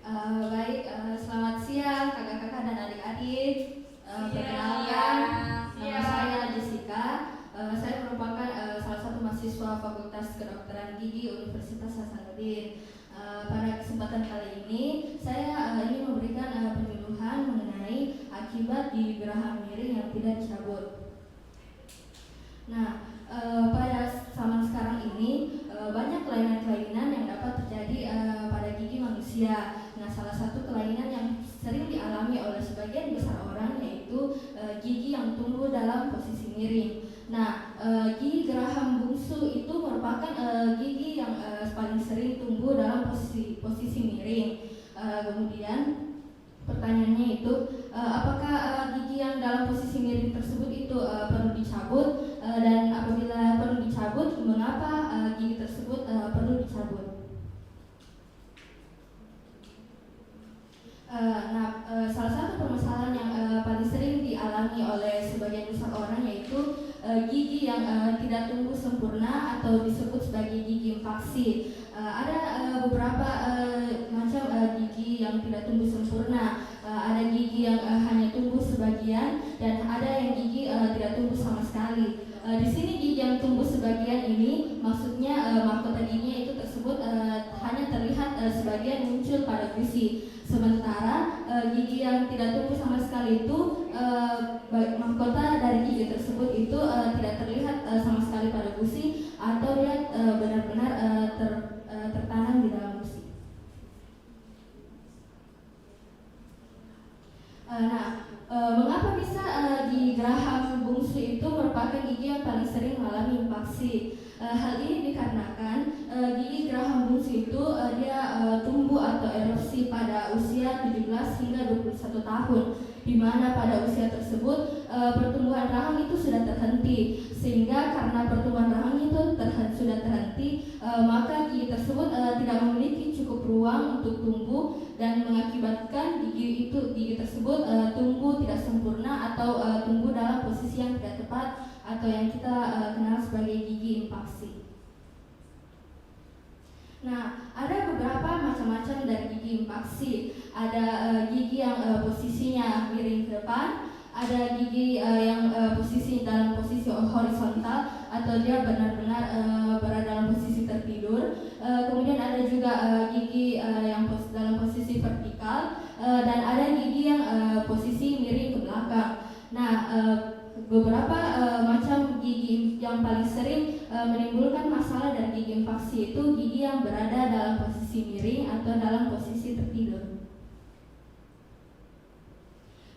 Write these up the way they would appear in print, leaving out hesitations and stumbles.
Selamat siang kakak-kakak dan adik-adik. Perkenalkan, nama saya Jessica. Saya merupakan salah satu mahasiswa Fakultas Kedokteran Gigi Universitas Hasanuddin. Pada kesempatan kali ini, saya ingin memberikan penyuluhan mengenai akibat gigi geraham miring yang tidak dicabut. Nah, pada zaman sekarang ini banyak kelainan-kelainan yang dapat terjadi pada gigi manusia. Nah, salah satu kelainan yang sering dialami oleh sebagian besar orang yaitu gigi yang tumbuh dalam posisi miring. Nah, gigi geraham bungsu itu merupakan gigi yang paling sering tumbuh dalam posisi miring. Kemudian pertanyaannya itu, apakah gigi yang dalam posisi miring tersebut itu perlu dicabut, dan apabila perlu dicabut, mengapa gigi tersebut perlu dicabut? Salah satu permasalahan yang paling sering dialami oleh sebagian besar orang yaitu gigi yang tidak tumbuh sempurna atau disebut sebagai gigi infaksi. Ada beberapa macam gigi yang tidak tumbuh sempurna. Ada gigi yang hanya tumbuh sebagian dan ada yang gigi tidak tumbuh sama sekali. Di sini gigi yang tumbuh sebagian ini maksudnya mahkota giginya itu tersebut hanya terlihat sebagian muncul pada gusi. Sementara gigi yang tidak tumbuh sama sekali itu mahkota dari gigi tersebut itu tidak terlihat sama sekali pada gusi atau dia benar-benar tertanam di dalam gusi. Mengapa bisa gigi geraham bungsu itu merupakan gigi yang paling sering mengalami infaksi? Hal ini dikarenakan gigi geraham bungsu itu dia tumbuh atau erupsi pada usia 17 hingga 21 tahun, di mana pada usia tersebut pertumbuhan rahang itu sudah terhenti, sehingga karena pertumbuhan rahang itu sudah terhenti, maka gigi tersebut tidak memiliki cukup ruang untuk tumbuh dan mengakibatkan gigi tersebut tumbuh tidak sempurna atau tumbuh dalam posisi yang tidak tepat atau yang kita kenal sebagai gigi infaksi. Nah, ada beberapa macam-macam dari gigi infaksi. Ada gigi yang posisinya miring ke depan, ada gigi yang posisi dalam posisi horizontal atau dia benar-benar berada dalam posisi tertidur. Kemudian ada juga gigi yang dalam posisi vertikal, dan ada gigi yang posisi miring ke belakang. Nah, beberapa macam gigi yang paling sering menimbulkan masalah dari gigi infaksi itu gigi yang berada dalam posisi miring atau dalam posisi tertidur.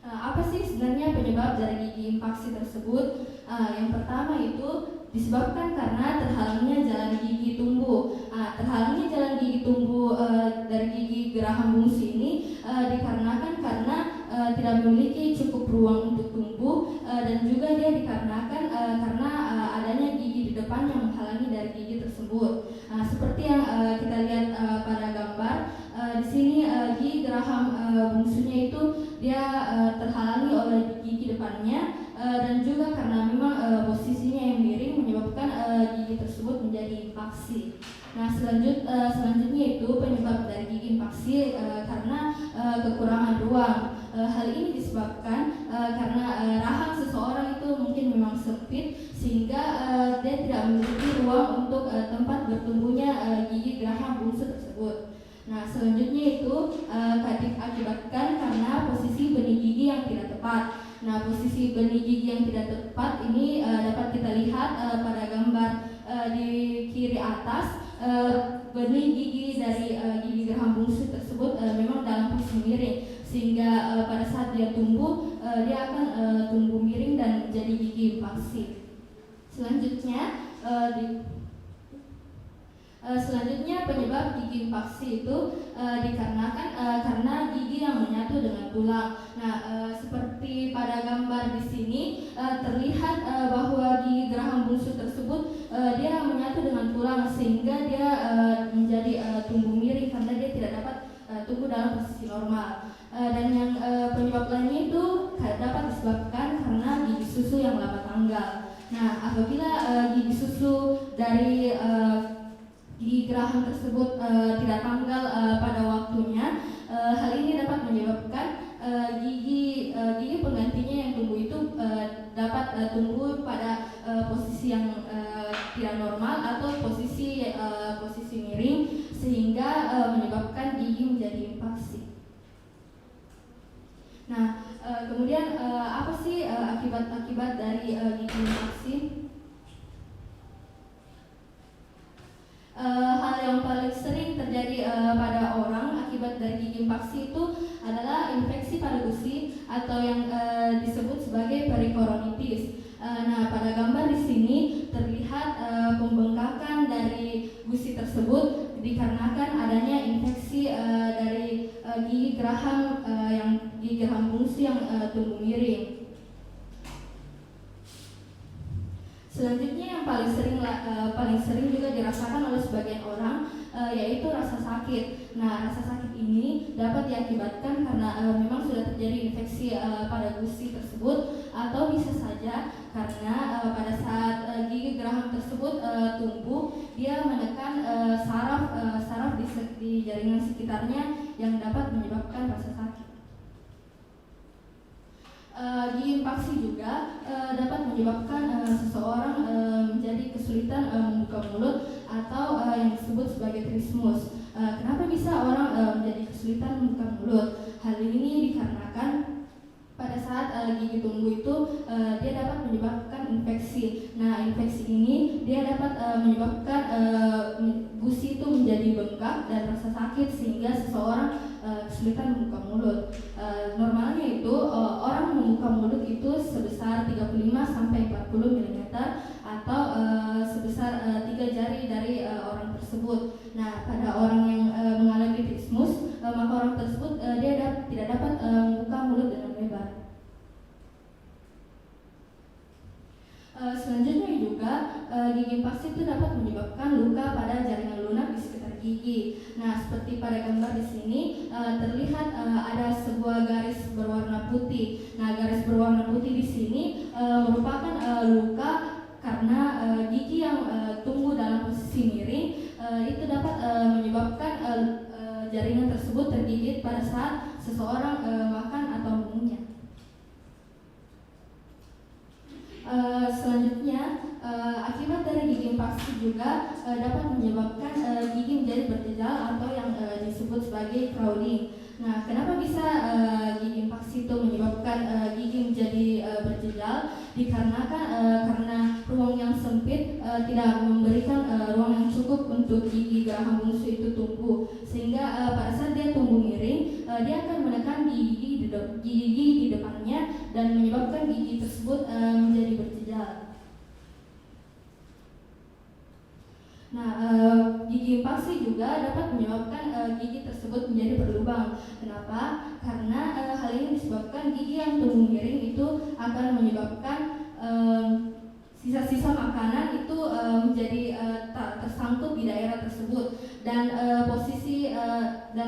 Apa sih sebenarnya penyebab dari gigi infaksi tersebut? Yang pertama itu disebabkan karena terhalangnya jalan gigi tumbuh. Terhalangnya jalan gigi tumbuh dari gigi geraham bungsu ini dikarenakan karena tidak memiliki cukup ruang untuk tumbuh, dan juga dia dikarenakan karena adanya gigi di depan yang menghalangi dari gigi tersebut. Seperti yang kita lihat pada gambar di sini, gigi geraham bungsunya itu dia terhalangi oleh gigi depannya, dan juga karena memang posisinya yang miring menyebabkan gigi tersebut menjadi infaksi. Nah, selanjutnya itu penyebab dari gigi infaksi karena kekurangan ruang. Hal ini disebabkan karena rahang seseorang itu mungkin memang sempit, sehingga dia tidak memiliki ruang untuk tempat bertumbuhnya gigi geraham bungsu tersebut. Nah, selanjutnya itu akibatkan karena posisi benih gigi yang tidak tepat. Nah, posisi benih gigi yang tidak tepat ini dapat kita lihat pada gambar di kiri atas. Benih gigi dari gigi geraham bungsu tersebut memang dalam posisi miring, sehingga pada saat dia tumbuh dia akan tumbuh miring dan menjadi gigi infaksi. Selanjutnya penyebab gigi infaksi itu dikarenakan karena gigi yang menyatu dengan tulang. Nah, seperti pada gambar di sini terlihat bahwa gigi geraham bungsu tersebut dia menyatu dengan tulang, sehingga dia menjadi tumbuh miring karena dia tidak dapat tumbuh dalam posisi normal. Dan yang penyebab lainnya itu dapat disebabkan karena gigi susu yang lama tanggal. Nah, apabila gigi susu dari gigi geraham tersebut tidak tanggal pada waktunya, hal ini dapat menyebabkan gigi penggantinya yang tumbuh itu dapat tumbuh pada posisi yang tidak normal atau posisi miring, sehingga menyebabkan gigi menjadi infeksi. Nah, kemudian apa sih akibat-akibat dari gigi infeksi? Hal yang paling sering terjadi pada orang akibat dari gigi infeksi itu adalah infeksi pada gusi atau yang disebut sebagai perikoronitis. Nah, pada gambar di sini terlihat pembengkakan dari gusi tersebut dikarenakan adanya infeksi dari gigi geraham fungsi yang tumbuh miring. Selanjutnya yang paling sering juga dirasakan oleh sebagian orang yaitu rasa sakit. Nah, rasa sakit ini dapat diakibatkan karena memang sudah terjadi infeksi pada gusi tersebut, atau bisa saja karena pada saat gigi geraham tersebut tumbuh, dia menekan saraf di jaringan sekitarnya yang dapat menyebabkan rasa sakit. Gigi infeksi juga dapat menyebabkan seseorang menjadi kesulitan membuka mulut atau yang disebut sebagai trismus. Kenapa bisa orang menjadi kesulitan membuka mulut? Hal ini dikarenakan pada saat gigi tumbuh itu dia dapat menyebabkan infeksi. Nah, infeksi ini dia dapat menyebabkan gusi itu menjadi bengkak dan rasa sakit sehingga seseorang kesulitan membuka mulut. Normalnya itu orang membuka mulut itu sebesar 35 sampai 40 mm atau sebesar 3 jari dari orang tersebut. Nah, pada orang yang mengalami trismus, maka orang tersebut dia tidak dapat membuka mulut dengan lebar. Selanjutnya juga gigi infeksi itu dapat menyebabkan luka pada jaringan lunak di sekitar gigi. Nah, seperti pada gambar di sini terlihat ada sebuah garis berwarna putih. Nah, garis berwarna putih di sini merupakan luka karena gigi yang tumbuh dalam posisi miring itu dapat menyebabkan jaringan tersebut tergigit pada saat seseorang makan atau mengunyah. Selanjutnya, akibat dari gigi infeksi juga dapat menyebabkan gigi menjadi berjejal atau yang disebut sebagai crowding. Nah, kenapa bisa gigi infeksi itu menyebabkan gigi menjadi berjejal? Dikarenakan karena ruang yang sempit tidak memberikan ruang yang cukup untuk gigi geraham bungsu itu tumbuh, sehingga pada saat dia tumbuh miring, dia akan menekan gigi di depannya dan menyebabkan gigi tersebut menjadi berjejal. Nah, gigi infeksi juga dapat menyebabkan gigi tersebut menjadi berlubang. Kenapa? Karena hal ini disebabkan gigi yang tumbuh miring itu akan menyebabkan sisa-sisa makanan itu menjadi tersangkut di daerah tersebut, dan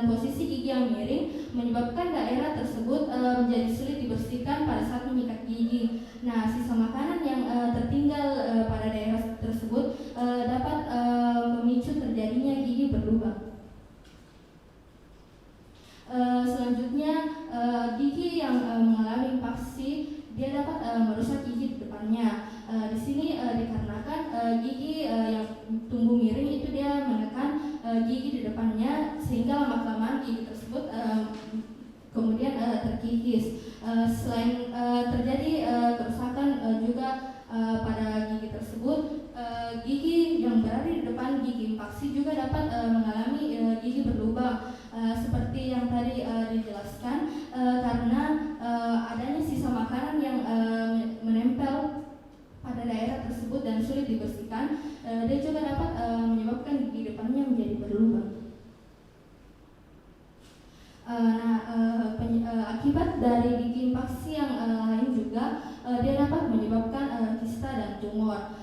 posisi gigi yang miring menyebabkan daerah tersebut menjadi sulit dibersihkan pada saat menyikat gigi. Nah, sisa makanan yang tertinggal pada daerah tersebut dapat memicu terjadinya gigi berlubang. Selanjutnya, gigi yang mengalami infeksi dia dapat merusak gigi di depannya. Di sini dikarenakan gigi yang tumbuh miring itu dia menekan gigi di depannya, sehingga lama-kelamaan gigi tersebut kemudian terkikis. Selain terjadi kerusakan juga pada gigi tersebut, gigi yang berada di depan gigi infeksi juga dapat mengalami gigi berlubang, seperti yang tadi dijelaskan, karena adanya sisa makanan yang menempel pada daerah tersebut dan sulit dibersihkan, dia juga dapat menyebabkan gigi depannya menjadi berlubang. Akibat dari gigi infeksi yang lain juga dia dapat menyebabkan kista dan tumor.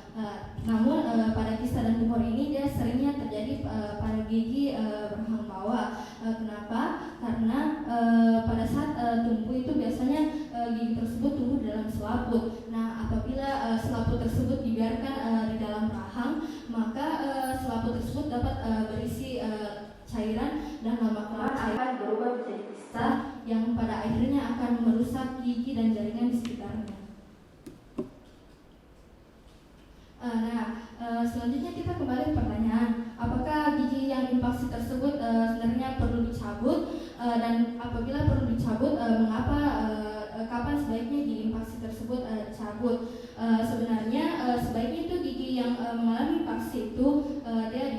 Namun pada kista dan tumor ini dia seringnya terjadi pada gigi berhang bawah. Kenapa? Karena pada saat tumbuh itu biasanya gigi tersebut tumbuh dalam selaput. Nah, apabila selaput tersebut dibiarkan di dalam rahang, maka selaput tersebut dapat berisi cairan, dan lama-kelamaan cairan berubah menjadi akan merusak gigi dan jaringan di sekitarnya. Selanjutnya kita kembali ke pertanyaan, apakah gigi yang infeksi tersebut sebenarnya perlu dicabut, dan apabila perlu dicabut, mengapa, kapan sebaiknya gigi infeksi tersebut dicabut? Sebenarnya sebaiknya itu gigi yang mengalami infeksi itu dia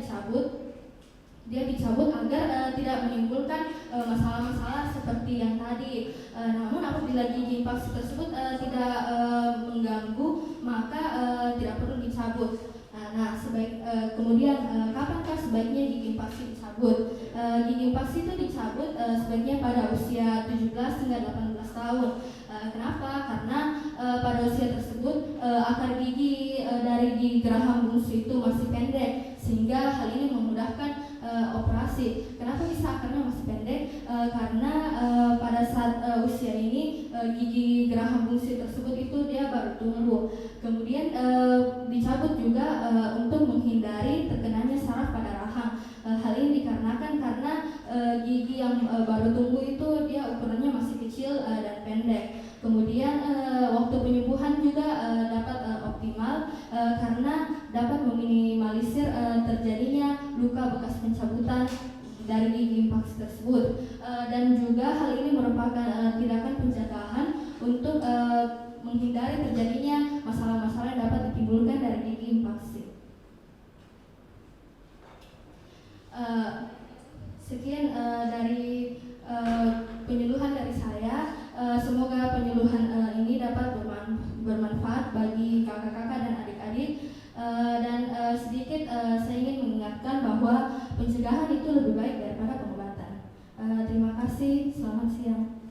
dicabut agar tidak menimbulkan masalah-masalah seperti yang tadi. Namun apabila gigi infeksi tersebut tidak mengganggu, maka tidak perlu dicabut. Kemudian kapankah sebaiknya gigi infeksi dicabut? Gigi infeksi itu dicabut sebaiknya pada usia 17 hingga 18 tahun. Kenapa? Karena pada usia tersebut akar gigi dari gigi geraham bungsu itu masih pendek, sehingga hal ini memudahkan operasi. Kenapa bisa akarnya masih pendek? Karena pada saat usia ini gigi geraham bungsu tersebut itu dia baru tumbuh. Kemudian dicabut juga untuk menghindari terkenanya saraf pada rahang. Hal ini dikarenakan karena gigi yang baru tumbuh itu dia ukurannya masih kecil dan pendek. Kemudian waktu penyembuhan juga dapat optimal karena dapat meminimalisir terjadinya luka bekas pencabutan dari gigi infeksi tersebut. Dan juga hal ini merupakan tindakan pencegahan untuk menghindari terjadinya masalah-masalah yang dapat ditimbulkan dari gigi infeksi. Sekian dari penyuluhan dari saya. Semoga penyuluhan ini dapat bermanfaat bagi kakak-kakak dan adik-adik. Sedikit saya ingin mengingatkan bahwa pencegahan itu lebih baik daripada pengobatan. Terima kasih, selamat siang.